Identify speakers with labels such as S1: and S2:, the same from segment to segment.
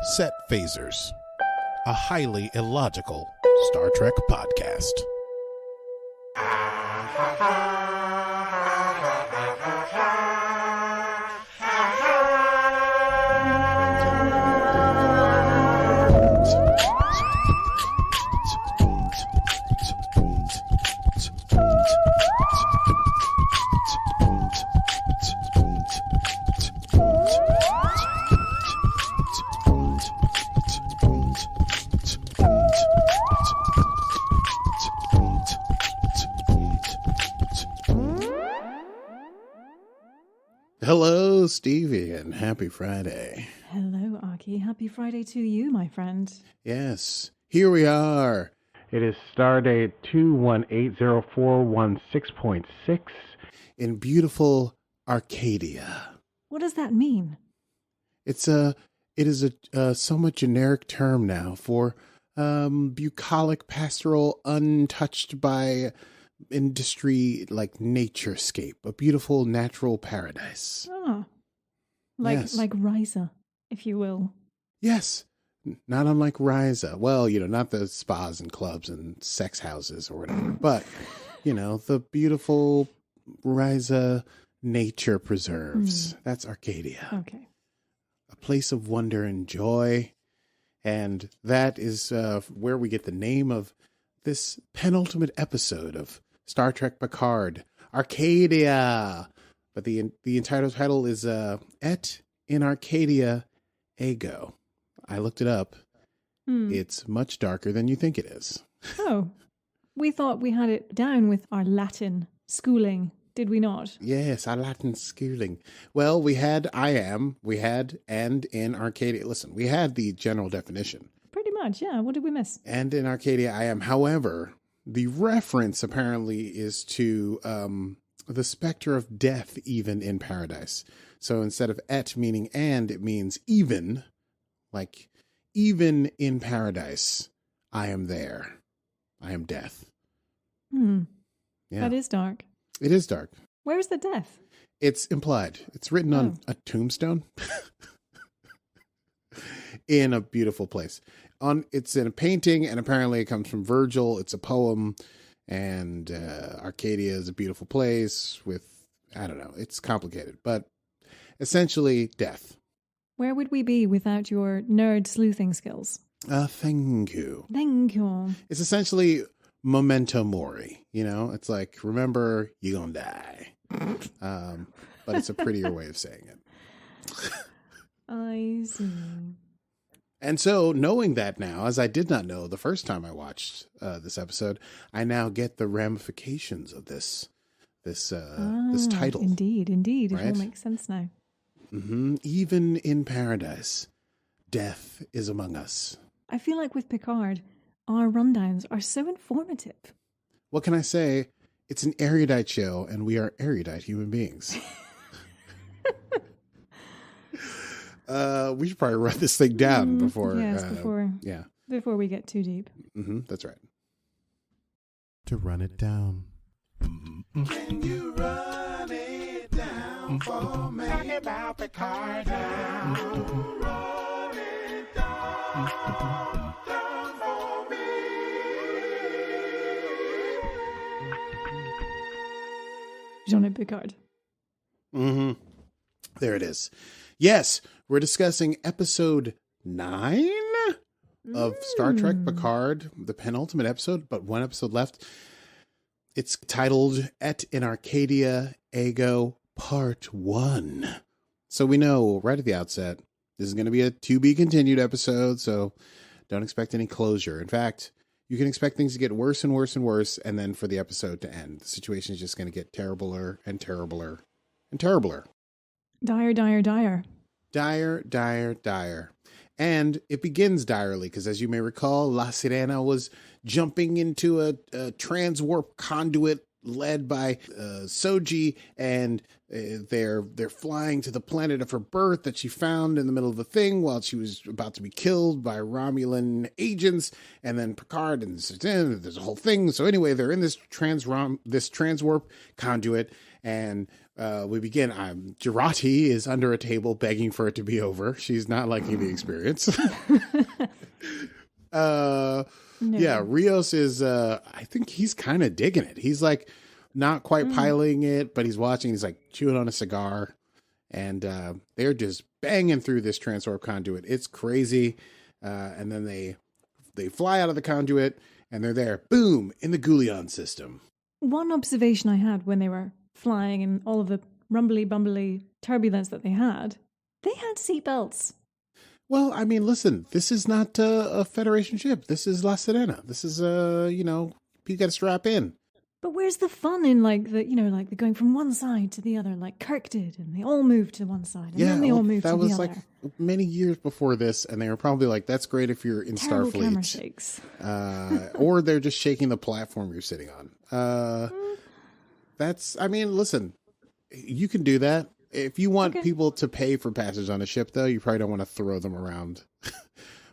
S1: Set Phasers, a highly illogical Star Trek podcast. Hello, Stevie, and happy Friday.
S2: Hello, Arky. Happy Friday to you, my friend.
S1: Yes, here we are.
S3: It is stardate 21804116.6
S1: in beautiful Arcadia.
S2: What does that mean?
S1: It is a somewhat generic term now for bucolic, pastoral, untouched by industry, like naturescape, a beautiful natural paradise.
S2: Ah, like Risa, if you will.
S1: Yes, not unlike Risa. Well, not the spas and clubs and sex houses or whatever, but the beautiful Risa nature preserves. That's Arcadia.
S2: Okay.
S1: A place of wonder and joy, and that is where we get the name of this penultimate episode of Star Trek Picard, Arcadia. But the entire title is Et in Arcadia Ego. I looked it up. It's much darker than you think it is.
S2: Oh, we thought we had it down with our Latin schooling, did we not?
S1: Yes, our Latin schooling. Well, we had and in Arcadia. Listen, we had the general definition.
S2: Pretty much, yeah. What did we miss?
S1: And in Arcadia, I am. However, the reference apparently is to the specter of death, even in paradise. So instead of et meaning and, it means even, like even in paradise, I am there. I am death. Yeah.
S2: That is dark.
S1: It is dark.
S2: Where's the death?
S1: It's implied. It's written on a tombstone in a beautiful place. It's in a painting, and apparently it comes from Virgil. It's a poem, and Arcadia is a beautiful place with, I don't know, it's complicated, but essentially death.
S2: Where would we be without your nerd sleuthing skills?
S1: Thank you.
S2: Thank you.
S1: It's essentially memento mori, It's like, remember, you're gonna die. But it's a prettier way of saying it.
S2: I see.
S1: And so, knowing that now, as I did not know the first time I watched this episode, I now get the ramifications of this title.
S2: Indeed.
S1: Right?
S2: It all makes sense now.
S1: Mm-hmm. Even in paradise, death is among us.
S2: I feel like with Picard, our rundowns are so informative.
S1: What can I say? It's an erudite show, and we are erudite human beings. We should probably run this thing down before.
S2: Before we get too deep.
S1: That's right.
S4: To run it down.
S1: Can you run it down for me? Talk about Picard now. Run it down for me.
S2: Jean-Luc Picard.
S1: There it is. Yes, we're discussing episode 9 of Star Trek Picard, the penultimate episode, but one episode left. It's titled Et in Arcadia Ego Part 1. So we know right at the outset, this is going to be a to be continued episode, so don't expect any closure. In fact, you can expect things to get worse and worse and worse, and then for the episode to end. The situation is just going to get terribler and terribler and terribler.
S2: Dire.
S1: Dire. And it begins direly, because as you may recall, La Sirena was jumping into a transwarp conduit led by Soji, and they're flying to the planet of her birth that she found in the middle of the thing while she was about to be killed by Romulan agents, and then Picard, and there's a whole thing. So anyway, they're in this transwarp conduit, and We begin. Jurati is under a table begging for it to be over. She's not liking the experience.
S2: No.
S1: Yeah, Rios is, I think he's kind of digging it. He's like not quite piloting it, but he's watching. He's like chewing on a cigar. And they're just banging through this transwarp conduit. It's crazy. And then they fly out of the conduit and they're there. Boom! In the Goulion system.
S2: One observation I had when they were flying and all of the rumbly bumbly turbulence that they had seatbelts.
S1: Well, I mean, listen, this is not a Federation ship. This is La Sirena. This is, you got to strap in.
S2: But where's the fun in like they're going from one side to the other, like Kirk did, and they all moved to one side, and then they all moved to the other. That was like
S1: many years before this, and they were probably like, "That's great if you're in
S2: Terrible
S1: Starfleet."
S2: Camera shakes.
S1: Or they're just shaking the platform you're sitting on. Listen, you can do that. If you want people to pay for passage on a ship, though, you probably don't want to throw them around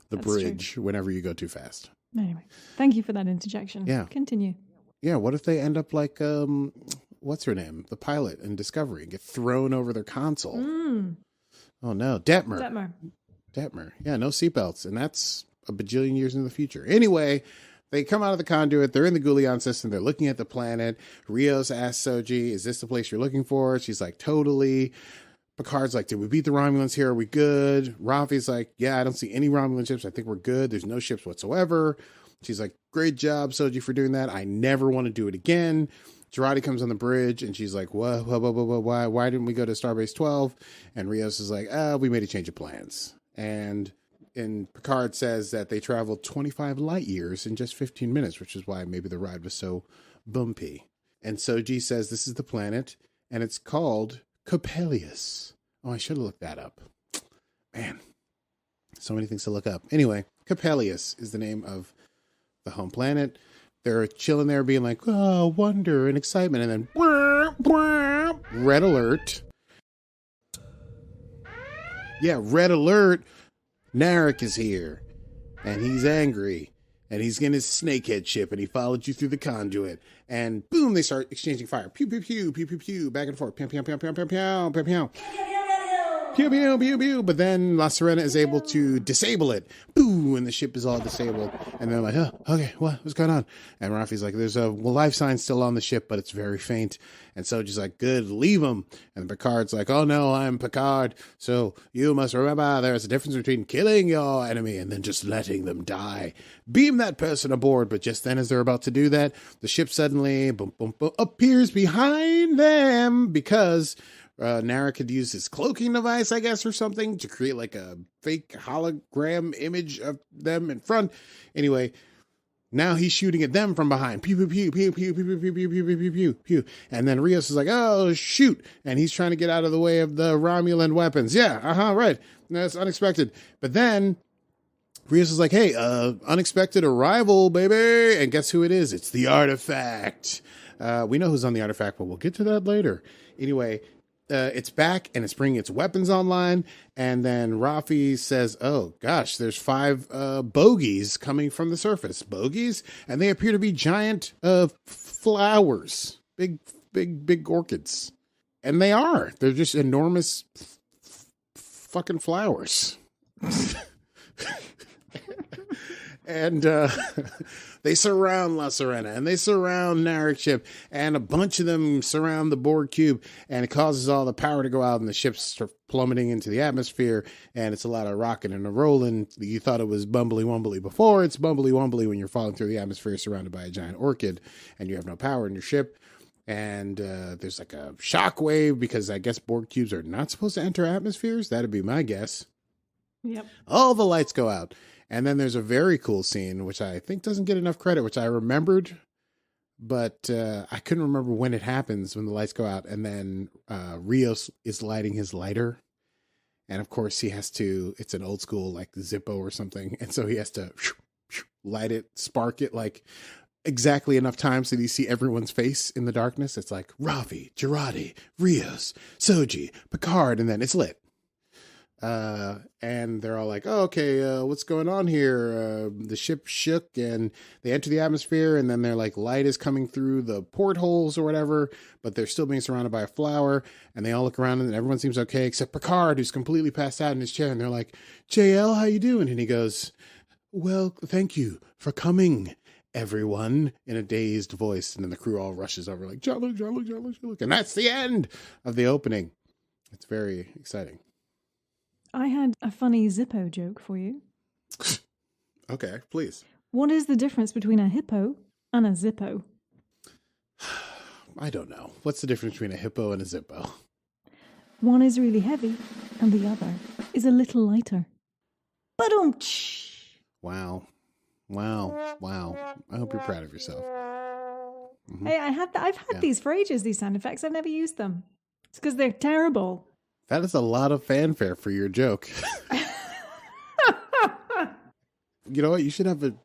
S1: the bridge whenever you go too fast.
S2: Anyway, thank you for that interjection.
S1: Yeah.
S2: Continue.
S1: Yeah, what if they end up like, what's her name? The pilot in Discovery, and get thrown over their console. Oh, no. Detmer. Yeah, no seatbelts. And that's a bajillion years in the future. Anyway, they come out of the conduit. They're in the Goulion system. They're looking at the planet. Rios asks Soji, is this the place you're looking for? She's like, totally. Picard's like, did we beat the Romulans here? Are we good? Rafi's like, yeah, I don't see any Romulan ships. I think we're good. There's no ships whatsoever. She's like, great job, Soji, for doing that. I never want to do it again. Jurati comes on the bridge, and she's like, why didn't we go to Starbase 12? And Rios is like, we made a change of plans. And Picard says that they traveled 25 light years in just 15 minutes, which is why maybe the ride was so bumpy. And Soji says this is the planet, and it's called Coppelius. Oh, I should have looked that up. Man, so many things to look up. Anyway, Coppelius is the name of the home planet. They're chilling there being like, oh, wonder and excitement. And then red alert. Yeah, red alert. Narek is here. And he's angry. And he's in his snakehead ship. And he followed you through the conduit. And boom, they start exchanging fire. Pew, pew, pew, pew, pew, pew. Back and forth. Pew, pew, pew, pew, pew, pew, pew, pew. Pew, pew, pew, pew. But then La Sirena is able to disable it. Boo! And the ship is all disabled. And they're like, oh, okay, what's going on? And Rafi's like, there's a life sign still on the ship, but it's very faint. And Soji's like, good, leave him. And Picard's like, oh no, I'm Picard. So you must remember there's a difference between killing your enemy and then just letting them die. Beam that person aboard. But just then, as they're about to do that, the ship suddenly boom, boom, boom, appears behind them because Narek had used his cloaking device, I guess, or something to create like a fake hologram image of them in front. Anyway, now he's shooting at them from behind. Pew, pew, pew, pew, pew, pew, pew, pew, pew, pew, pew, pew, pew. And then Rios is like, oh, shoot. And he's trying to get out of the way of the Romulan weapons. Yeah, right. That's unexpected. But then Rios is like, hey, unexpected arrival, baby. And guess who it is? It's the artifact. We know who's on the artifact, but we'll get to that later. Anyway, it's back and it's bringing its weapons online. And then Rafi says, oh gosh, there's 5 bogies coming from the surface. Bogies? And they appear to be giant flowers. Big orchids. And they are. They're just enormous fucking flowers. And they surround La Sirena, and they surround Narek ship, and a bunch of them surround the Borg cube, and it causes all the power to go out, and the ships start plummeting into the atmosphere, and it's a lot of rocking and a rolling. You thought it was bumbly-wumbly before. It's bumbly-wumbly when you're falling through the atmosphere surrounded by a giant orchid, and you have no power in your ship. And there's like a shock wave, because I guess Borg cubes are not supposed to enter atmospheres. That'd be my guess.
S2: Yep.
S1: All the lights go out. And then there's a very cool scene, which I think doesn't get enough credit, which I remembered, but I couldn't remember when it happens, when the lights go out. And then Rios is lighting his lighter. And of course he has to, it's an old school like Zippo or something. And so he has to light it, spark it like exactly enough time so that you see everyone's face in the darkness. It's like Rafi, Jurati, Rios, Soji, Picard, and then it's lit. And they're all like, oh, okay, what's going on here? The ship shook and they enter the atmosphere, and then they're like, light is coming through the portholes or whatever, but they're still being surrounded by a flower. And they all look around and everyone seems okay except Picard, who's completely passed out in his chair. And they're like, JL, how you doing? And he goes, well, thank you for coming, everyone, in a dazed voice. And then the crew all rushes over like, Jean-Luc, Jean-Luc, Jean-Luc, Jean-Luc. And that's the end of the opening. It's very exciting.
S2: I had a funny Zippo joke for you.
S1: Okay, please.
S2: What is the difference between a hippo and a Zippo?
S1: I don't know. What's the difference between a hippo and a Zippo?
S2: One is really heavy, and the other is a little lighter. Ba-dum-tsh!
S1: Wow. I hope you're proud of yourself. Mm-hmm.
S2: Hey, I've had these for ages, these sound effects. I've never used them. It's because they're terrible.
S1: That is a lot of fanfare for your joke. You know what?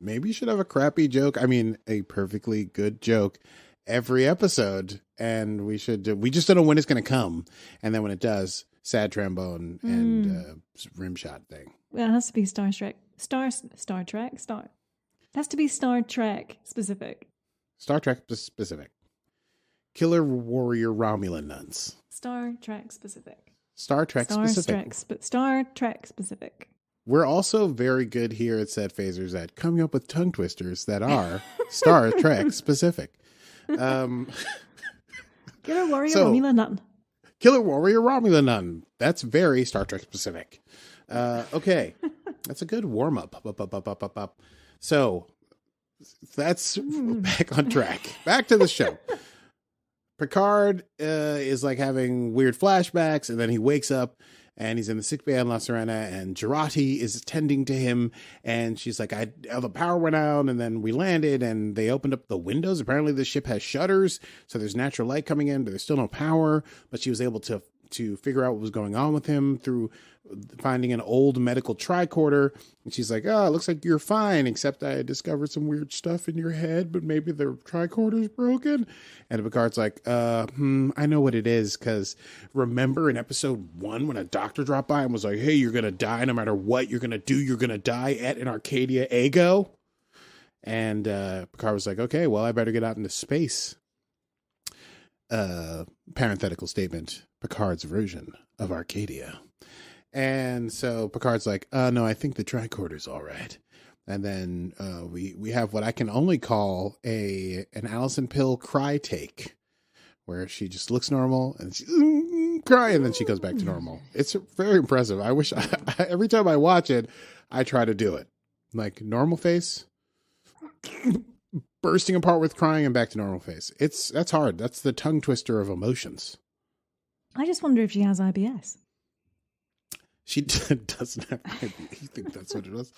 S1: Maybe you should have a crappy joke. I mean, a perfectly good joke every episode. And we just don't know when it's going to come. And then when it does, sad trombone and rim shot thing.
S2: Well, it has to be Star Trek. It has to be Star Trek specific.
S1: Star Trek specific. Killer warrior Romulan nuns.
S2: Star Trek specific.
S1: Star Trek specific.
S2: Star Trek specific.
S1: We're also very good here at Set Phasers at coming up with tongue twisters that are Star Trek specific.
S2: Killer warrior Romulan nun.
S1: Killer warrior Romulan nun. That's very Star Trek specific. Okay. That's a good warm up. So that's back on track. Back to the show. Picard is like having weird flashbacks, and then he wakes up and he's in the sickbay on La Sirena, and Jurati is tending to him, and she's like, the power went out, and then we landed, and they opened up the windows. Apparently the ship has shutters, so there's natural light coming in, but there's still no power, but she was able to figure out what was going on with him through finding an old medical tricorder. And she's like, oh, it looks like you're fine, except I discovered some weird stuff in your head, but maybe the tricorder's broken. And Picard's like, I know what it is, because remember in episode 1 when a doctor dropped by and was like, hey, you're going to die no matter what you're going to do, you're going to die at an Arcadia ego? And Picard was like, okay, well, I better get out into space. Parenthetical statement, Picard's version of Arcadia. And so Picard's like, no, I think the tricorder's all right. And then we have what I can only call an Allison Pill cry take, where she just looks normal and she cry, and then she goes back to normal. It's very impressive. I wish every time I watch it, I try to do it. Like normal face, bursting apart with crying, and back to normal face. That's hard. That's the tongue twister of emotions.
S2: I just wonder if she has IBS.
S1: She doesn't have IBS. You think that's what it was?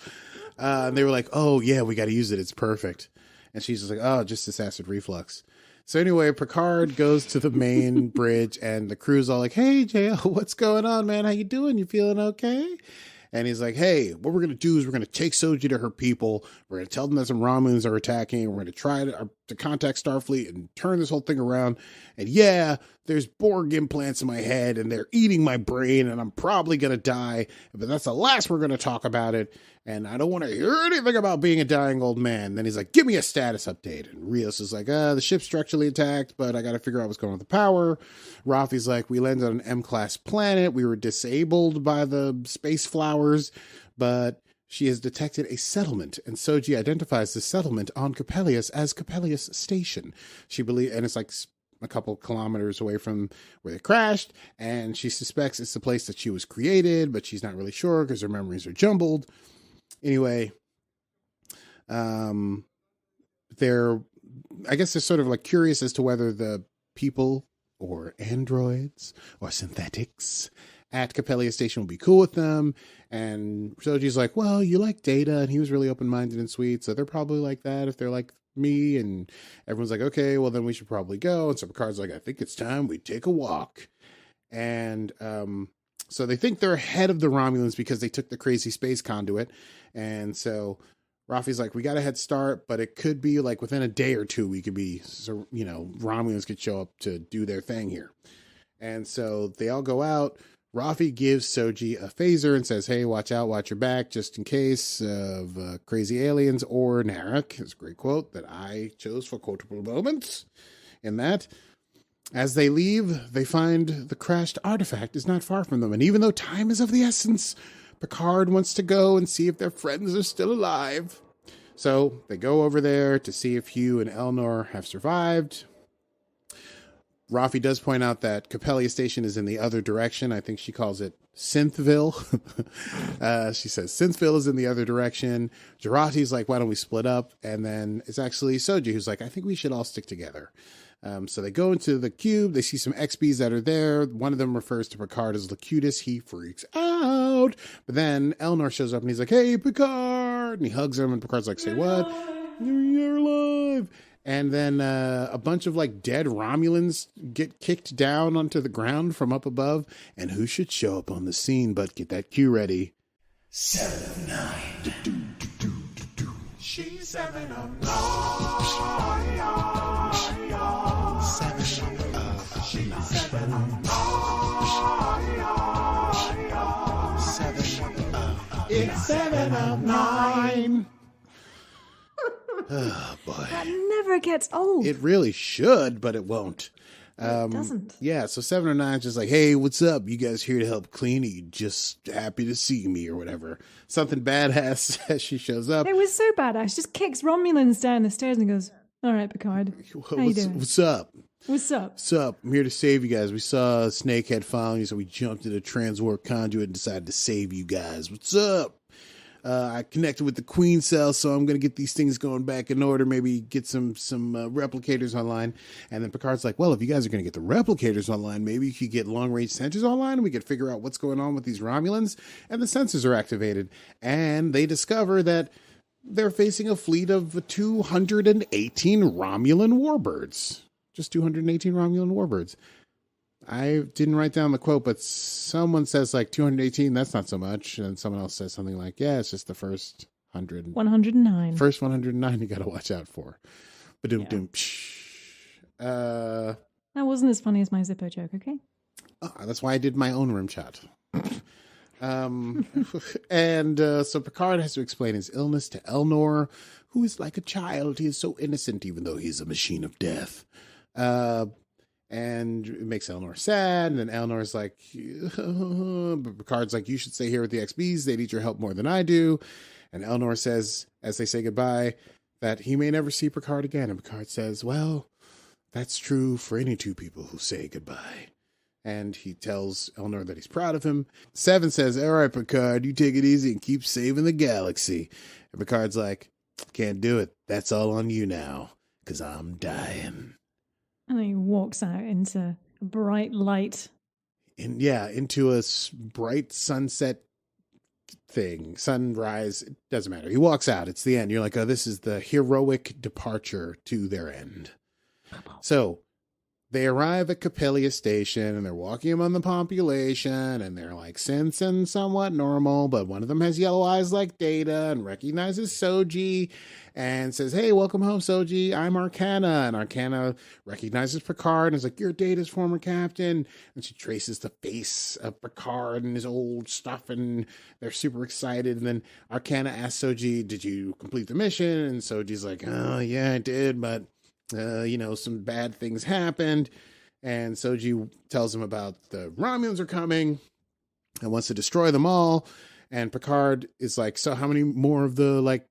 S1: And they were like, oh, yeah, we got to use it. It's perfect. And she's just like, oh, just this acid reflux. So anyway, Picard goes to the main bridge, and the crew's all like, hey, JL, what's going on, man? How you doing? You feeling okay? And he's like, hey, what we're going to do is we're going to take Soji to her people. We're going to tell them that some Romulans are attacking. We're going to try to contact Starfleet and turn this whole thing around. And yeah, there's Borg implants in my head and they're eating my brain and I'm probably going to die. But that's the last we're going to talk about it. And I don't want to hear anything about being a dying old man. Then he's like, give me a status update. And Rios is like, the ship's structurally intact, but I got to figure out what's going on with the power. Rafi's like, we landed on an M-class planet. We were disabled by the space flowers, but she has detected a settlement. And Soji identifies the settlement on Coppelius as Coppelius Station. And it's like a couple kilometers away from where they crashed. And she suspects it's the place that she was created, but she's not really sure because her memories are jumbled. Anyway, I guess they're sort of like curious as to whether the people or androids or synthetics at Coppelius Station will be cool with them. And Soji's like, well, you like Data, and he was really open-minded and sweet, so they're probably like that if they're like me. And everyone's like, okay, well, then we should probably go. And so Picard's like, I think it's time we take a walk. And so they think they're ahead of the Romulans because they took the crazy space conduit. And so Rafi's like, we got a head start, but it could be like within a day or two, we could be, so, Romulans could show up to do their thing here. And so they all go out. Rafi gives Soji a phaser and says, hey, watch out, watch your back, just in case of crazy aliens or Narek. It's a great quote that I chose for quotable moments in that. As they leave, they find the crashed artifact is not far from them. And even though time is of the essence, Picard wants to go and see if their friends are still alive. So they go over there to see if Hugh and Elnor have survived. Rafi does point out that Capella Station is in the other direction. I think she calls it Synthville. She says Synthville is in the other direction. Jurati's like, why don't we split up? And then it's actually Soji who's like, I think we should all stick together. So they go into the cube. They see some XBs that are there. One of them refers to Picard as Locutus. He freaks out. But then Elnor shows up and he's like, hey, Picard. And he hugs him. And Picard's like, say what? You're alive. And then a bunch of like dead Romulans get kicked down onto the ground from up above. And who should show up on the scene but get that cue ready?
S5: 7 of 9. She's 7 of 9. 7 of 9. She's 7 of 9. 7 of 9. It's 7 of 9.
S1: Oh, boy.
S2: That never gets old.
S1: It really should, but it won't.
S2: It doesn't.
S1: Yeah, so 7 or 9 is just like, hey, what's up? You guys here to help clean? Are you just happy to see me or whatever? Something badass as she shows up.
S2: It was so badass. Just kicks Romulans down the stairs and goes, all right, Picard. How you doing?
S1: What's up?
S2: What's up?
S1: What's up? I'm here to save you guys. We saw a snakehead following you, so we jumped in a transwarp conduit and decided to save you guys. What's up? I connected with the Queen Cell, so I'm going to get these things going back in order, maybe get some replicators online. And then Picard's like, well, if you guys are going to get the replicators online, maybe you could get long-range sensors online, and we could figure out what's going on with these Romulans. And the sensors are activated. And they discover that they're facing a fleet of 218 Romulan warbirds. Just 218 Romulan warbirds. I didn't write down the quote, but someone says like 218, that's not so much. And someone else says something like, yeah, it's just the first 100.
S2: 109.
S1: First 109 you got to watch out for. Ba-doom-doom.
S2: That wasn't as funny as my Zippo joke, okay?
S1: That's why I did my own rim shot. And so Picard has to explain his illness to Elnor, who is like a child. He is so innocent, even though he's a machine of death. And it makes Elnor sad. And then Elnor's like, but Picard's like, you should stay here with the XBs. They need your help more than I do. And Elnor says, as they say goodbye, that he may never see Picard again. And Picard says, well, that's true for any two people who say goodbye. And he tells Elnor that he's proud of him. 7 says, all right, Picard, you take it easy and keep saving the galaxy. And Picard's like, can't do it. That's all on you now, because I'm dying.
S2: And he walks out into a bright light.
S1: Into a bright sunset thing. Sunrise, it doesn't matter. He walks out. It's the end. You're like, oh, this is the heroic departure to their end. So they arrive at Capella Station and they're walking among the population and they're like synths and somewhat normal, but one of them has yellow eyes like Data and recognizes Soji and says, hey, welcome home, Soji. I'm Arcana. And Arcana recognizes Picard and is like, you're Data's former captain. And she traces the face of Picard and his old stuff and they're super excited. And then Arcana asks Soji, did you complete the mission? And Soji's like, oh, yeah, I did, but some bad things happened. And Soji tells him about the Romulans are coming and wants to destroy them all. And Picard is like, so how many more of the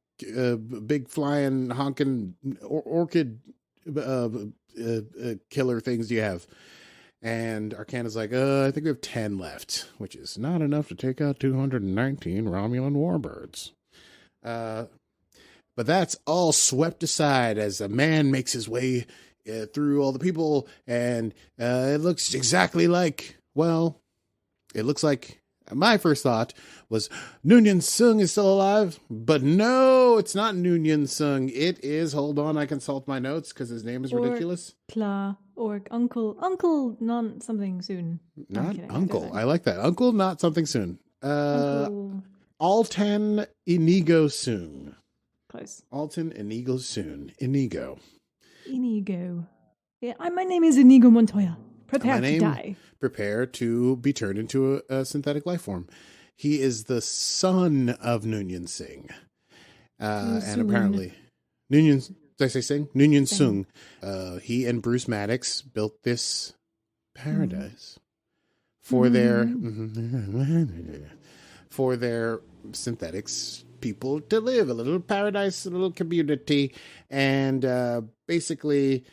S1: big flying honking orchid killer things do you have? And Arcana's like, I think we have 10 left, which is not enough to take out 219 Romulan warbirds. But that's all swept aside as a man makes his way through all the people. And it looks exactly like, it looks like my first thought was Noonien Soong is still alive. But no, it's not Noonien Soong. It is, hold on, I consult my notes because his name is ridiculous.
S2: Or Uncle not something soon.
S1: Not Uncle. I like that. Uncle not something soon. Altan Inigo Soong.
S2: Close.
S1: Alton Inigo Soon. Inigo.
S2: Yeah, my name is Inigo Montoya. Prepare
S1: My
S2: to
S1: name,
S2: die.
S1: prepare to be turned into a synthetic life form. He is the son of Noonien Singh. And
S2: Soong.
S1: apparently, Noonien, did I say Singh? Noonien
S2: Singh.
S1: Soong. He and Bruce Maddox built this paradise for their synthetics people to live, a little paradise, a little community. And basically,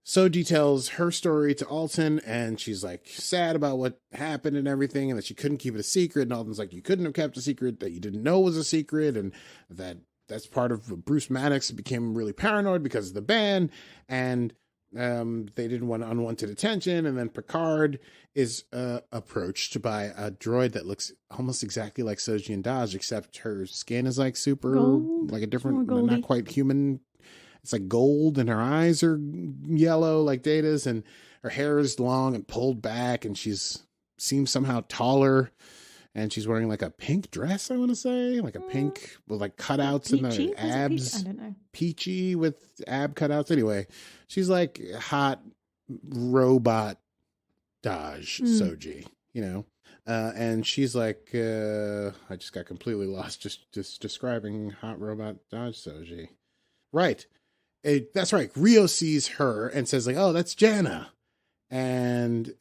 S1: Soji tells her story to Alton, and she's like sad about what happened and everything, and that she couldn't keep it a secret. And Alton's like, you couldn't have kept a secret that you didn't know was a secret, and that's part of Bruce Maddox became really paranoid because of the ban, and they didn't want unwanted attention. And then Picard is approached by a droid that looks almost exactly like Soji and Daj, except her skin is like super,
S2: Gold.
S1: like a different,
S2: More goldy.
S1: not quite human. It's like gold, and her eyes are yellow like Data's, and her hair is long and pulled back, and seems somehow taller. And she's wearing like a pink dress, I want to say, like a pink with like cutouts in
S2: Peachy?
S1: the
S2: Was it
S1: abs.
S2: peach? I don't know.
S1: Peachy with ab cutouts. Anyway, she's like hot robot Daj Soji, and she's like, I just got completely lost just describing hot robot Daj Soji. Right. That's right. Rio sees her and says like, oh, that's Jana. And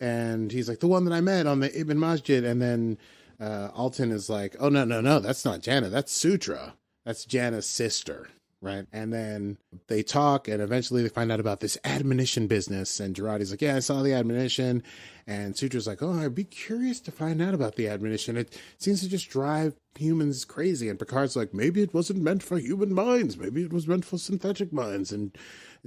S1: he's like, the one that I met on the Ibn Masjid. And then Alton is like, oh, no, that's not Jana. That's Sutra. That's Jana's sister. Right. And then they talk, and eventually they find out about this admonition business. And Jurati's like, yeah, I saw the admonition. And Sutra's like, oh, I'd be curious to find out about the admonition. It seems to just drive humans crazy. And Picard's like, maybe it wasn't meant for human minds. Maybe it was meant for synthetic minds. And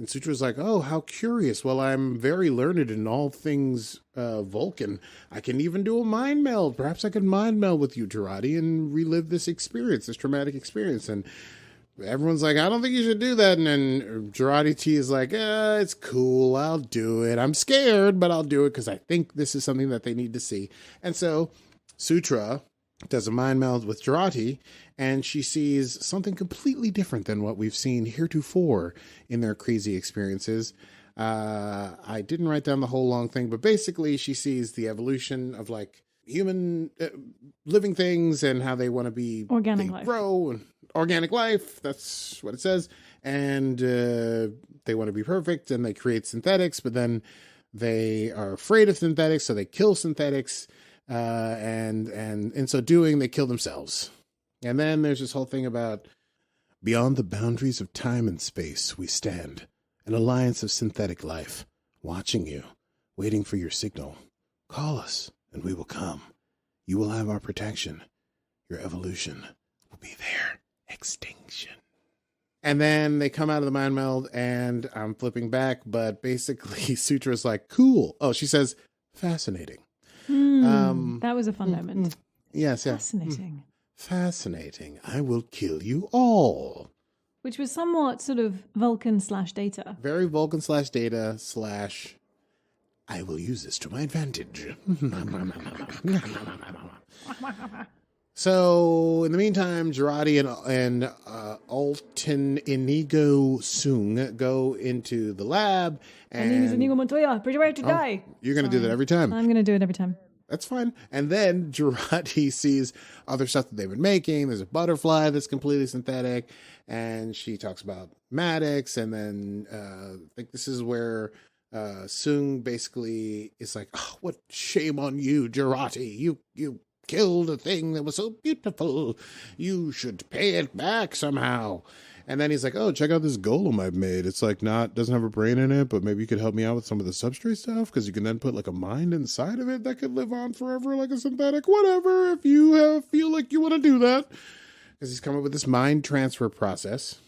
S1: Sutra's like, oh, how curious. Well, I'm very learned in all things Vulcan. I can even do a mind meld. Perhaps I could mind meld with you, Jurati, and relive this experience, this traumatic experience. And everyone's like, I don't think you should do that. And then Jurati T is like, it's cool. I'll do it. I'm scared, but I'll do it because I think this is something that they need to see. And so Sutra does a mind meld with Jurati, and she sees something completely different than what we've seen heretofore in their crazy experiences. I didn't write down the whole long thing, but basically she sees the evolution of like human living things and how they want to be
S2: Organic life.
S1: grow and organic life. That's what it says. And they want to be perfect, and they create synthetics, but then they are afraid of synthetics, so they kill synthetics. And in so doing, they kill themselves. And then there's this whole thing about beyond the boundaries of time and space, we stand, an alliance of synthetic life, watching you, waiting for your signal. Call us, and we will come. You will have our protection. Your evolution will be there. Extinction. And then they come out of the mind meld, and I'm flipping back, but basically Sutra's like, cool. Oh, she says, fascinating.
S2: That was a fun moment.
S1: Yes, yeah.
S2: Fascinating.
S1: Fascinating. I will kill you all.
S2: Which was somewhat sort of Vulcan / Data.
S1: Very Vulcan / Data / I will use this to my advantage. So, in the meantime, Jurati and Alton Inigo Soong go into the lab. And
S2: My name is Inigo Montoya. Prepare to die.
S1: You're going to do that every time.
S2: I'm going to do it every time.
S1: That's fine. And then Jurati sees other stuff that they've been making. There's a butterfly that's completely synthetic. And she talks about Maddox. And then I think this is where Soong basically is like, oh, what shame on you, Jurati. You killed a thing that was so beautiful. You should pay it back somehow. And then he's like, oh, check out this golem I've made. It's like doesn't have a brain in it, but maybe you could help me out with some of the substrate stuff, because you can then put like a mind inside of it that could live on forever like a synthetic, whatever, if you feel like you want to do that. Because he's come up with this mind transfer process.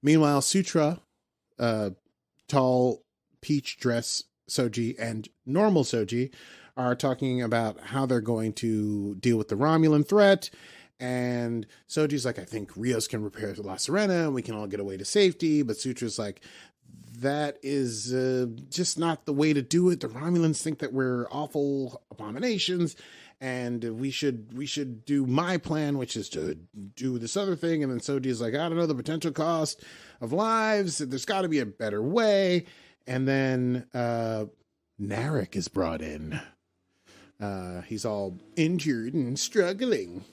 S1: Meanwhile, Sutra, tall peach dress Soji and normal Soji are talking about how they're going to deal with the Romulan threat. And Soji's like, I think Rios can repair La Sirena and we can all get away to safety. But Sutra's like, that is just not the way to do it. The Romulans think that we're awful abominations, and we should do my plan, which is to do this other thing. And then Soji's like, I don't know, the potential cost of lives. There's got to be a better way. And then Narek is brought in. He's all injured and struggling.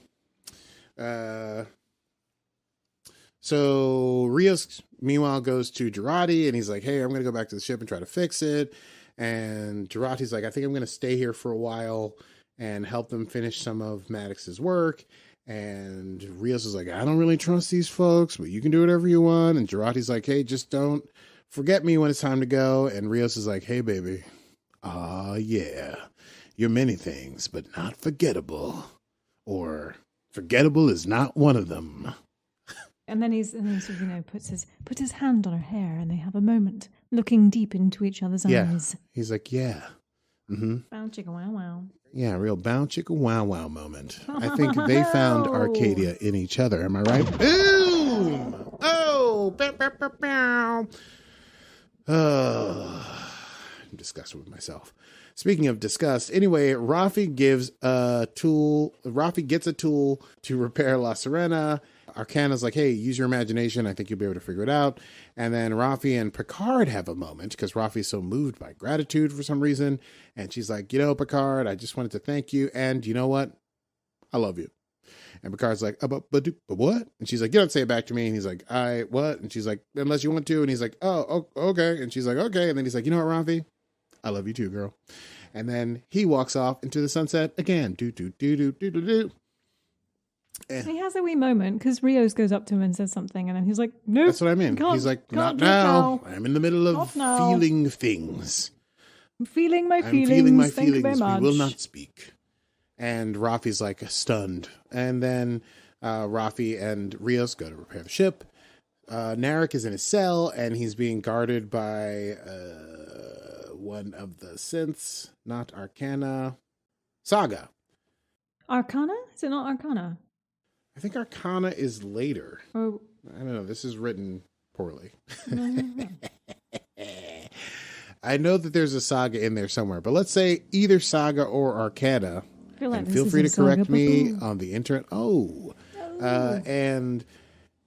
S1: So Rios, meanwhile, goes to Jurati, and he's like, hey, I'm going to go back to the ship and try to fix it. And Jurati's like, I think I'm going to stay here for a while and help them finish some of Maddox's work. And Rios is like, I don't really trust these folks, but you can do whatever you want. And Jurati's like, hey, just don't forget me when it's time to go. And Rios is like, hey, baby. Yeah. You're many things, but not forgettable. Or forgettable is not one of them.
S2: And then he's sort of, puts his hand on her hair, and they have a moment looking deep into each other's eyes.
S1: He's like, yeah. Mm-hmm.
S2: Bow chicka wow wow.
S1: Yeah, real bow chicka wow wow moment. I think they found Arcadia in each other. Am I right? Boom! Oh! Bow, bow, bow, bow. I'm disgusted with myself. Speaking of disgust, anyway, Rafi gets a tool to repair La Sirena. Arcana's like, hey, use your imagination. I think you'll be able to figure it out. And then Rafi and Picard have a moment because Rafi's so moved by gratitude for some reason. And she's like, Picard, I just wanted to thank you. And you know what? I love you. And Picard's like, but what? And she's like, you don't say it back to me. And he's like, what? And she's like, unless you want to. And he's like, oh, okay. And she's like, okay. And then he's like, you know what, Rafi? I love you too, girl. And then he walks off into the sunset again. Do, do, do, do, do, do, do.
S2: He has a wee moment because Rios goes up to him and says something, and then he's like, nope.
S1: That's what I mean. He's like, not now. I'm in the middle of feeling things.
S2: I'm feeling my feelings.
S1: Feeling my
S2: Thank you very
S1: feelings.
S2: much.
S1: We will not speak. And Rafi's like stunned. And then Rafi and Rios go to repair the ship. Narek is in his cell, and he's being guarded by one of the synths, not Arcana. Saga.
S2: Arcana? Is it not Arcana?
S1: I think Arcana is later.
S2: Oh.
S1: I don't know. This is written poorly. I know that there's a Saga in there somewhere, but let's say either Saga or Arcana. And feel free to correct me on the internet. And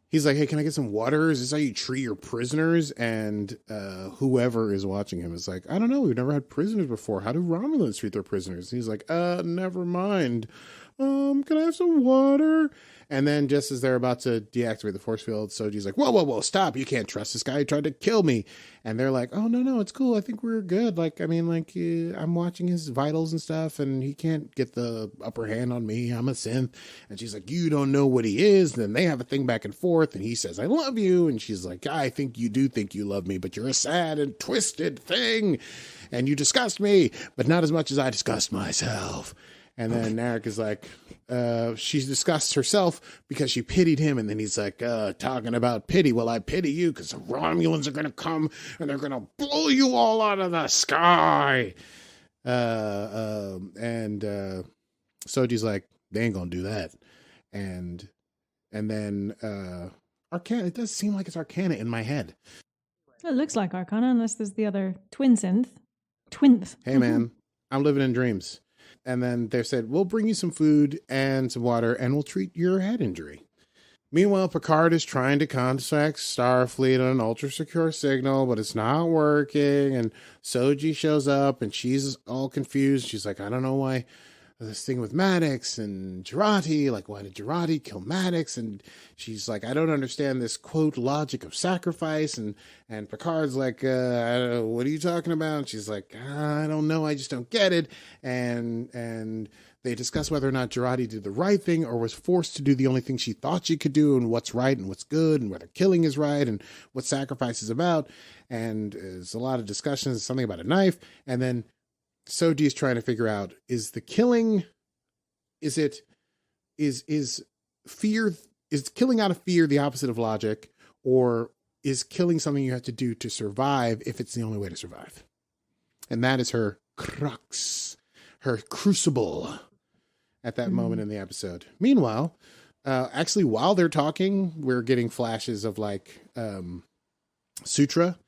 S1: he's like, hey, can I get some water? Is this how you treat your prisoners? And whoever is watching him is like, I don't know. We've never had prisoners before. How do Romulans treat their prisoners? And he's like, never mind. Can I have some water? And then just as they're about to deactivate the force field, Soji's like, whoa, stop. You can't trust this guy. He tried to kill me. And they're like, oh, no, it's cool. I think we're good. I'm watching his vitals and stuff, and he can't get the upper hand on me. I'm a synth. And she's like, you don't know what he is. And then they have a thing back and forth, and he says, I love you. And she's like, I think you do think you love me, but you're a sad and twisted thing. And you disgust me, but not as much as I disgust myself. And then Narek is like, she disgusts herself because she pitied him. And then he's like, talking about pity. Well, I pity you because the Romulans are going to come and they're going to blow you all out of the sky. And Soji's like, they ain't going to do that. And then Arcana, it does seem like it's Arcana in my head.
S2: It looks like Arcana unless there's the other twin synth. Twinth.
S1: Hey, man, I'm living in dreams. And then they said, we'll bring you some food and some water, and we'll treat your head injury. Meanwhile, Picard is trying to contact Starfleet on an ultra-secure signal, but it's not working. And Soji shows up, and she's all confused. She's like, I don't know why this thing with Maddox and Jurati, like, why did Jurati kill Maddox? And she's like, I don't understand this, quote, logic of sacrifice. And Picard's like, I don't know, what are you talking about? And she's like, I don't know, I just don't get it. And they discuss whether or not Jurati did the right thing or was forced to do the only thing she thought she could do and what's right and what's good and whether killing is right and what sacrifice is about. And there's a lot of discussions, something about a knife. And then Soji is trying to figure out, is the killing, is killing out of fear the opposite of logic, or is killing something you have to do to survive if it's the only way to survive? And that is her crux, her crucible at that moment in the episode. Meanwhile, actually, while they're talking, we're getting flashes of like Sutra,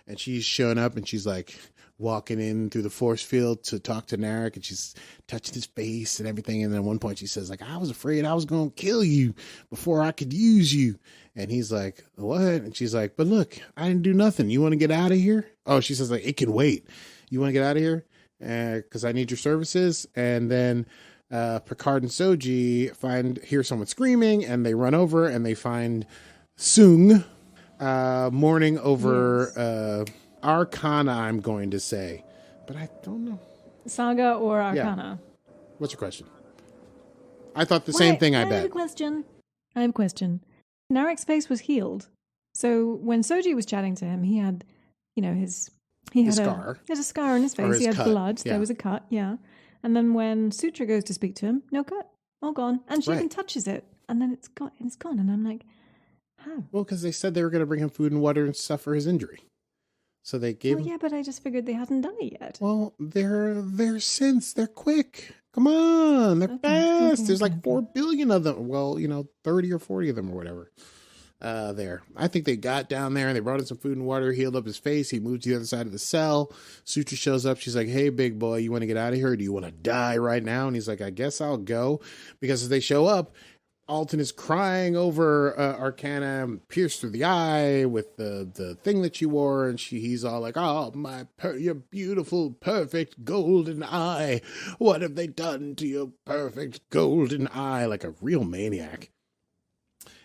S1: and she's showing up and she's like walking in through the force field to talk to Narek, and she's touching his face and everything. And then at one point she says, like, I was afraid I was going to kill you before I could use you. And he's like, what? And she's like, but look, I didn't do nothing. You want to get out of here? Oh, she says, like, it can wait. You want to get out of here? because I need your services. And then Picard and Soji hear someone screaming, and they run over and they find Soong mourning over Arcana, I'm going to say. But I don't know.
S2: Saga or Arcana?
S1: Yeah. What's your question? I thought the same thing, I bet.
S2: I have a question. Narek's face was healed. So when Soji was chatting to him, he had, his scar. He had a scar on his face. He had
S1: cut.
S2: blood.
S1: Yeah.
S2: There was a cut, yeah. And then when Sutra goes to speak to him, no cut. All gone. And she even touches it. And then it's gone. And I'm like, how?
S1: Well, because they said they were going to bring him food and water and stuff for his injury. So they gave him...
S2: yeah, but I just figured they hadn't done it yet.
S1: Well, they're synths. They're quick. Come on. They're fast. There's like 4 billion of them. Well, 30 or 40 of them or whatever. There. I think they got down there and they brought in some food and water, healed up his face. He moved to the other side of the cell. Sutra shows up. She's like, hey, big boy, you want to get out of here? Or do you want to die right now? And he's like, I guess I'll go. Because as they show up, Alton is crying over Arcana, pierced through the eye with the thing that she wore, and he's all like, "Oh, your beautiful, perfect golden eye! What have they done to your perfect golden eye?" Like a real maniac.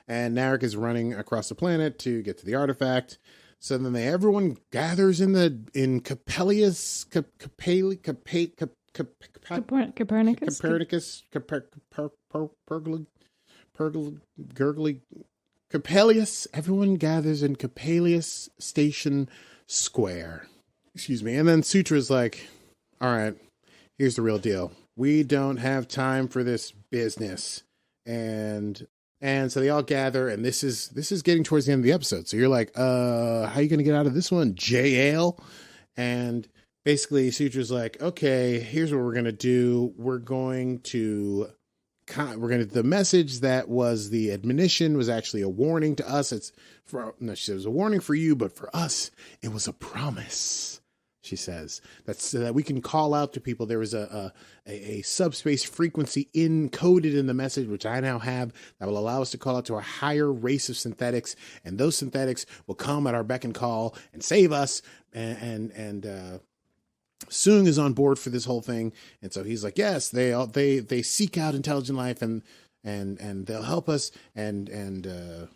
S1: And Narek is running across the planet to get to the artifact. So then everyone gathers in Copernicus. Coppelius. Everyone gathers in Coppelius Station Square. Excuse me. And then Sutra's like, all right, here's the real deal. We don't have time for this business. And so they all gather, and this is getting towards the end of the episode. So you're like, how are you going to get out of this one, JL? And basically Sutra's like, okay, here's what we're going to do. The message that was the admonition was actually a warning to us. She said it was a warning for you, but for us, it was a promise. She says that's so that we can call out to people. There was a subspace frequency encoded in the message, which I now have, that will allow us to call out to a higher race of synthetics, and those synthetics will come at our beck and call and save us. And Soong is on board for this whole thing, and so he's like, yes, they seek out intelligent life, and they'll help us, and I'm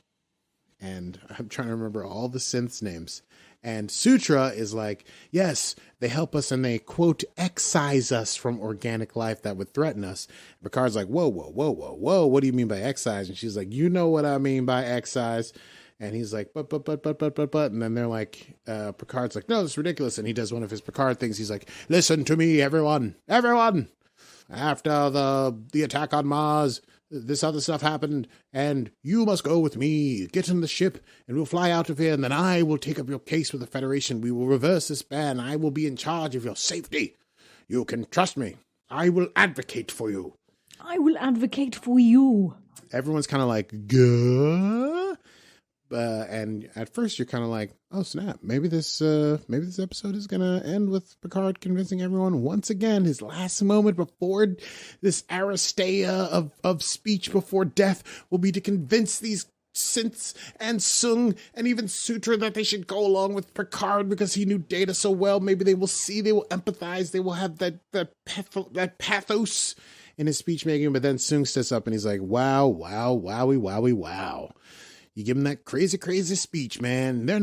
S1: trying to remember all the synths' names. And Sutra is like, yes, they help us, and they, quote, excise us from organic life that would threaten us. Picard's like, whoa, what do you mean by excise? And she's like, you know what I mean by excise. And he's like, but. And then they're like, Picard's like, no, this is ridiculous. And he does one of his Picard things. He's like, listen to me, everyone. After the attack on Mars, this other stuff happened, and you must go with me. Get in the ship, and we'll fly out of here, and then I will take up your case with the Federation. We will reverse this ban. I will be in charge of your safety. You can trust me. I will advocate for you. Everyone's kind of like, Gah? And at first you're kind of like, oh snap, maybe this episode is gonna end with Picard convincing everyone once again, his last moment before this Aristeia of speech before death will be to convince these synths and Soong and even Sutra that they should go along with Picard because he knew Data so well. Maybe they will see, they will empathize, they will have that pathos in his speech making. But then Soong steps up and he's like, wow. You give them that crazy speech, man. They're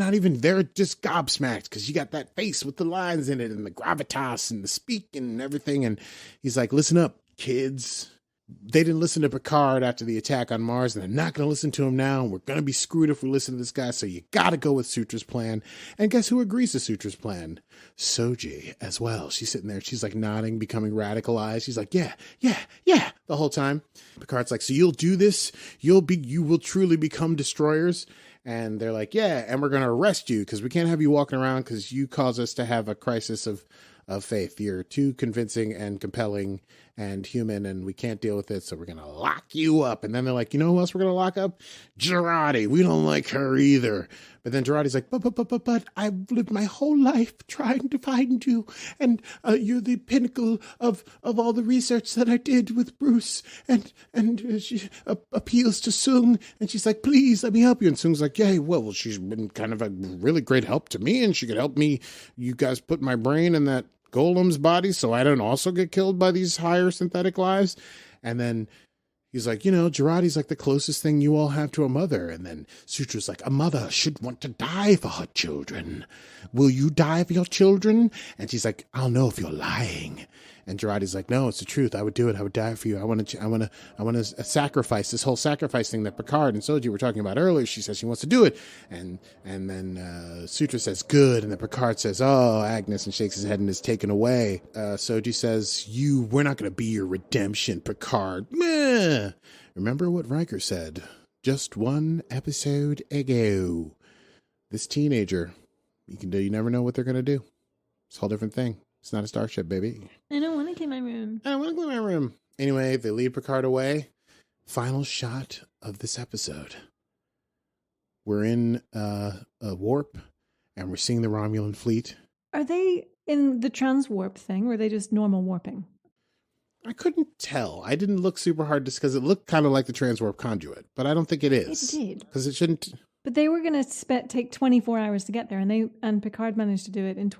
S1: just gobsmacked because you got that face with the lines in it and the gravitas and the speak and everything. And he's like, listen up, kids. They didn't listen to Picard after the attack on Mars, and they're not going to listen to him now. And we're going to be screwed if we listen to this guy. So you got to go with Sutra's plan. And guess who agrees to Sutra's plan? Soji as well. She's sitting there. She's like nodding, becoming radicalized. She's like, yeah, the whole time. Picard's like, so you'll do this? You will truly become destroyers? And they're like, yeah, and we're going to arrest you because we can't have you walking around because you cause us to have a crisis of faith. You're too convincing and compelling and human, and we can't deal with it, so we're going to lock you up. And then they're like, you know who else we're going to lock up? Jurati. We don't like her either. But then Jurati's like, but I've lived my whole life trying to find you, and you're the pinnacle of all the research that I did with Bruce. And she appeals to Soong, and she's like, please let me help you. And Soong's like, yeah, well, she's been kind of a really great help to me, and she could help me. You guys put my brain in that Golem's body so I don't also get killed by these higher synthetic lives? And then he's like, Jurati's like the closest thing you all have to a mother. And then Sutra's like, a mother should want to die for her children. Will you die for your children? And she's like, I'll know if you're lying. And Jurati's like, no, it's the truth. I would do it. I would die for you. I want to sacrifice this whole sacrifice thing that Picard and Soji were talking about earlier. She says she wants to do it. And then Sutra says, good. And then Picard says, oh, Agnes, and shakes his head and is taken away. Soji says, we're not going to be your redemption, Picard. Meh. Remember what Riker said just one episode ago. This teenager, you never know what they're going to do. It's a whole different thing. It's not a starship, baby.
S2: I don't want to clean my room.
S1: Anyway, they lead Picard away. Final shot of this episode. We're in a warp, and we're seeing the Romulan fleet.
S2: Are they in the transwarp thing, or are they just normal warping?
S1: I couldn't tell. I didn't look super hard just because it looked kind of like the transwarp conduit, but I don't think it is.
S2: It did.
S1: Because it shouldn't...
S2: But they were going to take 24 hours to get there, and Picard managed to do it in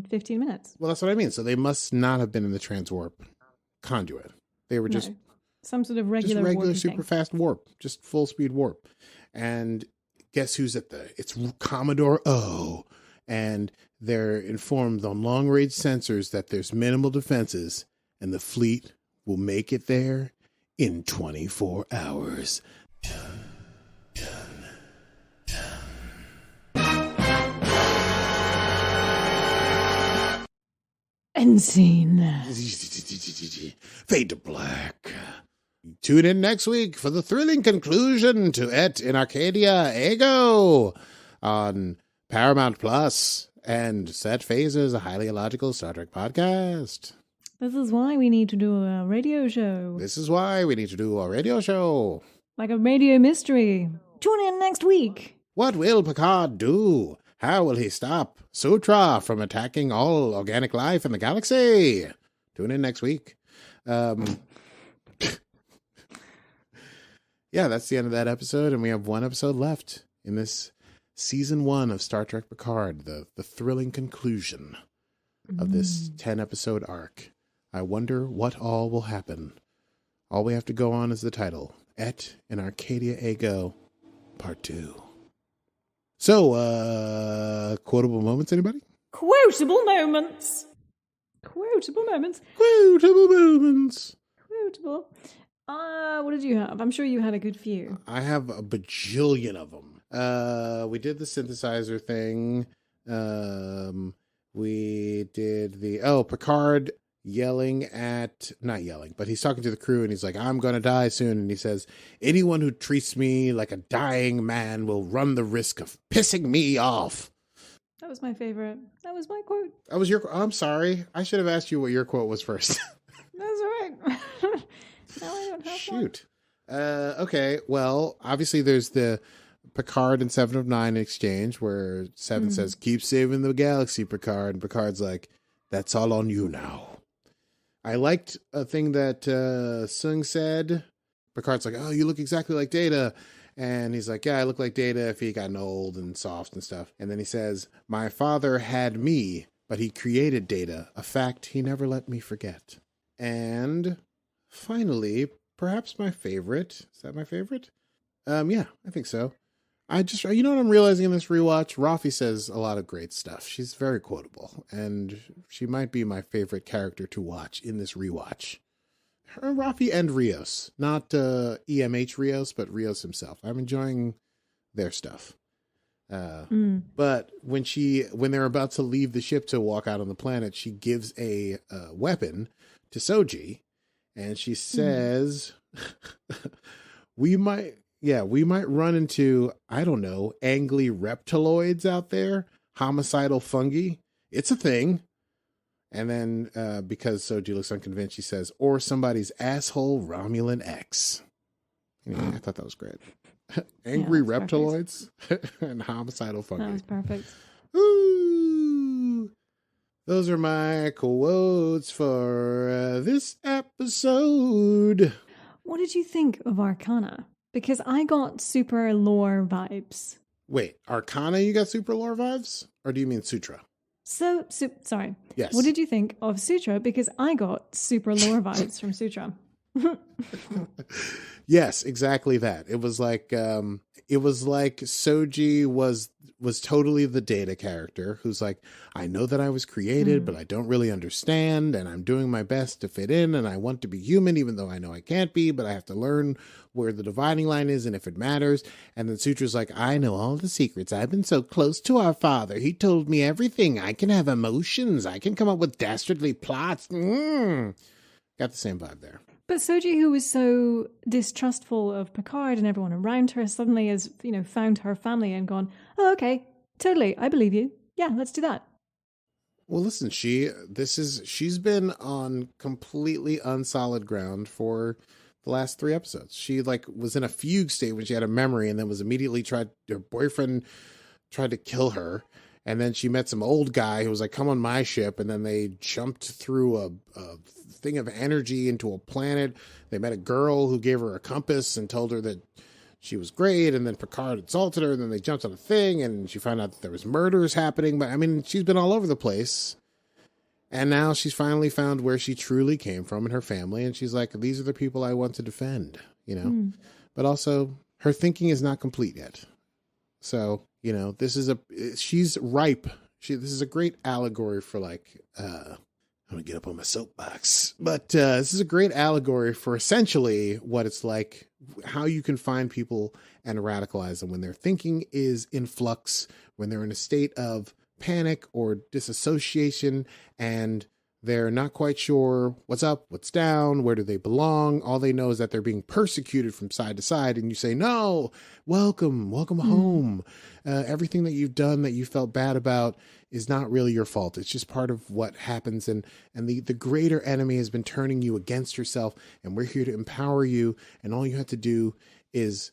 S2: 15 minutes.
S1: Well, that's what I mean. So they must not have been in the transwarp conduit. They were just
S2: some sort of regular
S1: super fast warp, just full speed warp. And guess who's it's Commodore O, and they're informed on long range sensors that there's minimal defenses, and the fleet will make it there in 24 hours.
S2: End scene.
S1: Fade to black. Tune in next week for the thrilling conclusion to Et in Arcadia Ego on Paramount Plus and Set Phases, a highly illogical Star Trek podcast.
S2: This is why we need to do a radio show. Like a radio mystery. Tune in next week.
S1: What will Picard do? How will he stop Sutra from attacking all organic life in the galaxy? Tune in next week. Yeah, that's the end of that episode, and we have one episode left in this season 1 of Star Trek Picard, the thrilling conclusion of this 10-episode arc. I wonder what all will happen. All we have to go on is the title, Et in Arcadia Ego, Part 2. So, quotable moments, anybody?
S2: Quotable moments. What did you have? I'm sure you had a good few.
S1: I have a bajillion of them. We did the synthesizer thing. We did Picard not yelling, but he's talking to the crew and he's like, I'm going to die soon. And he says, anyone who treats me like a dying man will run the risk of pissing me off.
S2: That was my favorite. That was my quote.
S1: That was I'm sorry. I should have asked you what your quote was first.
S2: That's all right. Now I don't have
S1: Shoot. Okay. Well, obviously there's the Picard and 7 of 9 exchange where 7 says, keep saving the galaxy, Picard. And Picard's like, that's all on you now. I liked a thing that Soong said. Picard's like, oh, you look exactly like Data. And he's like, yeah, I look like Data if he got old and soft and stuff. And then he says, my father had me, but he created Data, a fact he never let me forget. And finally, perhaps my favorite. Is that my favorite? Yeah, I think so. You know what I'm realizing in this rewatch? Rafi says a lot of great stuff. She's very quotable, and she might be my favorite character to watch in this rewatch. Rafi and Rios, not EMH Rios, but Rios himself. I'm enjoying their stuff. But when they're about to leave the ship to walk out on the planet, she gives a weapon to Soji, and she says, we might run into, I don't know, angry reptiloids out there, homicidal fungi. It's a thing. And then because Soji looks unconvinced, she says, or somebody's asshole Romulan ex. Anyway, I thought that was great. Angry reptiloids and homicidal fungi.
S2: That was perfect.
S1: Ooh. Those are my quotes for this episode.
S2: What did you think of Arcana? Because I got super lore vibes.
S1: Wait, Arcana you got super lore vibes? Or do you mean Sutra?
S2: Sorry.
S1: Yes.
S2: What did you think of Sutra? Because I got super lore vibes from Sutra.
S1: Yes, exactly that. It was like Soji was totally the Data character who's like, I know that I was created, but I don't really understand, and I'm doing my best to fit in, and I want to be human, even though I know I can't be, but I have to learn where the dividing line is and if it matters. And then Sutra's like, I know all the secrets. I've been so close to our father. He told me everything. I can have emotions. I can come up with dastardly plots. Got the same vibe there.
S2: But Soji, who was so distrustful of Picard and everyone around her, suddenly has, found her family and gone, oh, okay, totally, I believe you. Yeah, let's do that.
S1: Well, listen, she's been on completely unsolid ground for the last 3 episodes. She was in a fugue state when she had a memory, and then was immediately her boyfriend tried to kill her. And then she met some old guy who was like, come on my ship. And then they jumped through a thing of energy into a planet. They met a girl who gave her a compass and told her that she was great. And then Picard insulted her. And then they jumped on a thing and she found out that there was murders happening. But I mean, she's been all over the place. And now she's finally found where she truly came from and her family. And she's like, these are the people I want to defend, But also her thinking is not complete yet. So, she's ripe. This is a great allegory for I'm going to get up on my soapbox, but this is a great allegory for essentially what it's like, how you can find people and radicalize them when their thinking is in flux, when they're in a state of panic or disassociation, and they're not quite sure what's up, what's down, where do they belong. All they know is that they're being persecuted from side to side. And you say, no, welcome home. Everything that you've done that you felt bad about is not really your fault. It's just part of what happens. And the greater enemy has been turning you against yourself. And we're here to empower you. And all you have to do is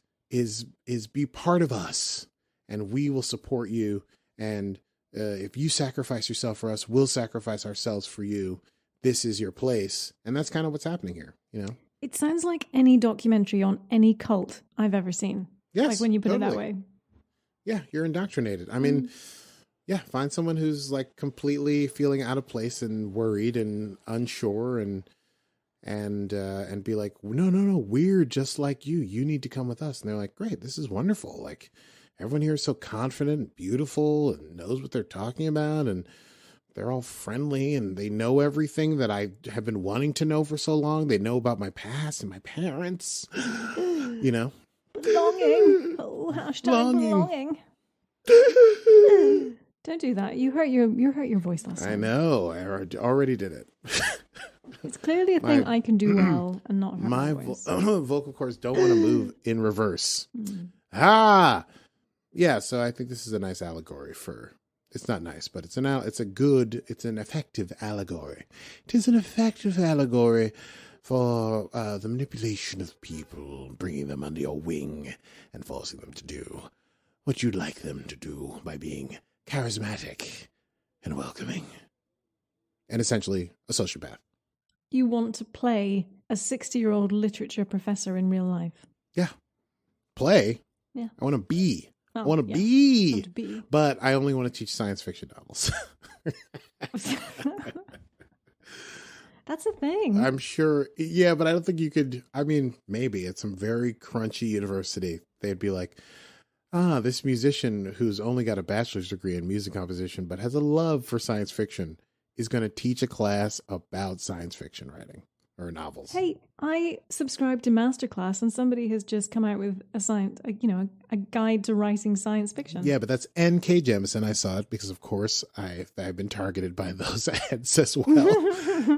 S1: be part of us. And we will support you. And if you sacrifice yourself for us, we'll sacrifice ourselves for you. This is your place. And that's kind of what's happening here,
S2: It sounds like any documentary on any cult I've ever seen.
S1: Yes,
S2: like when you put
S1: totally.
S2: it that way.
S1: Yeah, you're indoctrinated. I mean, find someone who's completely feeling out of place and worried and unsure and be like, no, we're just like you. You need to come with us. And they're like, great, this is wonderful. Everyone here is so confident and beautiful and knows what they're talking about. And they're all friendly and they know everything that I have been wanting to know for so long. They know about my past and my parents,
S2: Longing. Oh, hashtag longing. Don't do that. You hurt your voice last time.
S1: I know. I already did it.
S2: It's clearly a thing I can do well and not hurt my voice.
S1: Vocal cords don't want to move in reverse. Yeah, so I think this is a nice allegory for. It's not nice, but it's an effective allegory. It is an effective allegory for the manipulation of people, bringing them under your wing and forcing them to do what you'd like them to do by being charismatic and welcoming. And essentially a sociopath.
S2: You want to play a 60-year-old literature professor in real life.
S1: Yeah. Play?
S2: Yeah.
S1: I want to be.
S2: Oh,
S1: I want to be. But I only want to teach science fiction novels.
S2: That's a thing.
S1: I'm sure. Yeah, but I don't think you could. I mean, maybe at some very crunchy university, they'd be like, this musician who's only got a bachelor's degree in music composition, but has a love for science fiction, is going to teach a class about science fiction writing or novels.
S2: Hey, I subscribed to Masterclass and somebody has just come out with a guide to writing science fiction.
S1: Yeah, but that's N.K. Jemisin. I saw it because, of course, I've been targeted by those ads as well.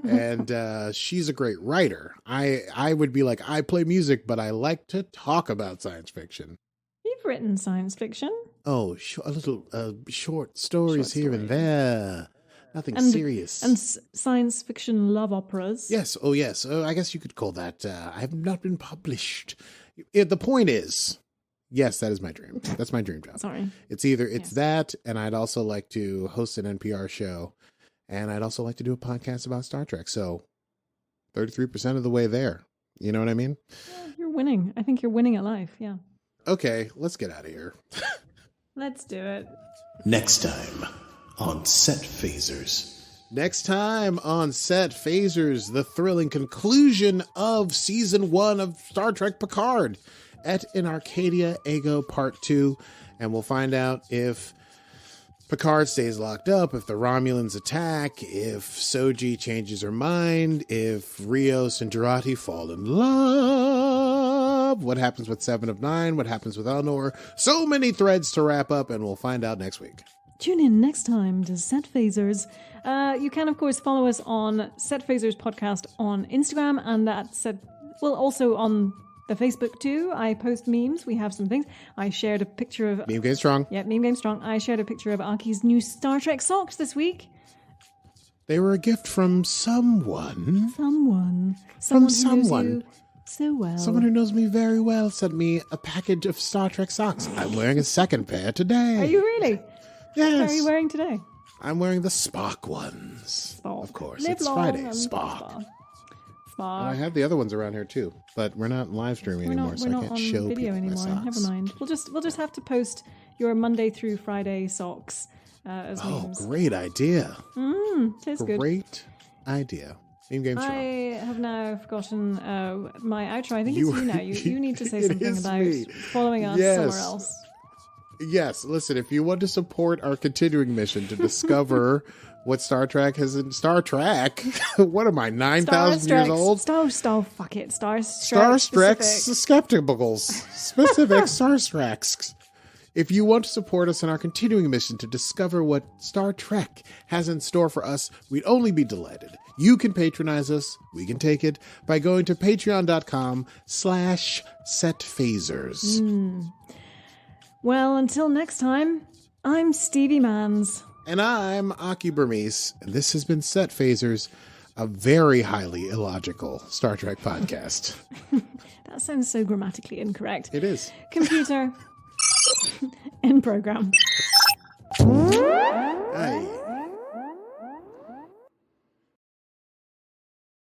S1: And she's a great writer. I would be like, I play music, but I like to talk about science fiction.
S2: You've written science fiction.
S1: Oh, a little short stories here and there. Nothing serious.
S2: And science fiction love operas.
S1: Yes. Oh, yes. I guess you could call that. I have not been published. The point is, yes, that is my dream. That's my dream job.
S2: Sorry.
S1: It's that, and I'd also like to host an NPR show, and I'd also like to do a podcast about Star Trek. So 33% of the way there. You know what I mean?
S2: Yeah, you're winning. I think you're winning at life. Yeah.
S1: Okay, let's get out of here.
S2: Let's do it.
S5: Next time on Set Phasers.
S1: Next time on Set Phasers, the thrilling conclusion of Season 1 of Star Trek Picard in Arcadia Ego Part 2. And we'll find out if Picard stays locked up, if the Romulans attack, if Soji changes her mind, if Rios and Jurati fall in love, what happens with 7 of 9, what happens with Elnor. So many threads to wrap up, and we'll find out next week.
S2: Tune in next time to Set Phasers. You can, of course, follow us on Set Phasers Podcast on Instagram, and also on the Facebook too. I post memes. We have some things. I shared a picture of...
S1: Meme Game Strong.
S2: Yeah, Meme Game Strong. I shared a picture of Aki's new Star Trek socks this week.
S1: They were a gift from someone.
S2: Someone
S1: From
S2: who
S1: someone.
S2: knows you so well.
S1: Someone who knows me very well sent me a package of Star Trek socks. I'm wearing a second pair today.
S2: Are you really?
S1: Yes.
S2: What are you wearing today?
S1: I'm wearing the Spock ones.
S2: Spock.
S1: Of course.
S2: Live
S1: It's
S2: long
S1: Friday.
S2: and
S1: Spock.
S2: Spock.
S1: And I have the other ones around here too, but we're not live streaming anymore, so I can't show
S2: on video
S1: people my
S2: anymore.
S1: socks.
S2: Never mind. We'll just have to post your Monday through Friday socks as memes.
S1: Great idea.
S2: Tastes good.
S1: Great idea. Meme Game Strong.
S2: I have now forgotten my outro. I think it's you now. You need to say
S1: It
S2: something
S1: is
S2: about
S1: me.
S2: following us
S1: Yes.
S2: somewhere else.
S1: Yes, listen, if you want to support our continuing mission to discover what Star Trek has in Star Trek, what am I, 9,000 years old?
S2: Fuck it. Star
S1: Trek
S2: specific.
S1: skepticals. Specific Star Treks. If you want to support us in our continuing mission to discover what Star Trek has in store for us, we'd only be delighted. You can patronize us, we can take it, by going to patreon.com/setphasers.
S2: Well, until next time, I'm Stevie Mans.
S1: And I'm Aki Burmese, and this has been Set Phasers, a very highly illogical Star Trek podcast.
S2: That sounds so grammatically incorrect.
S1: It is.
S2: Computer. End program.
S1: Aye.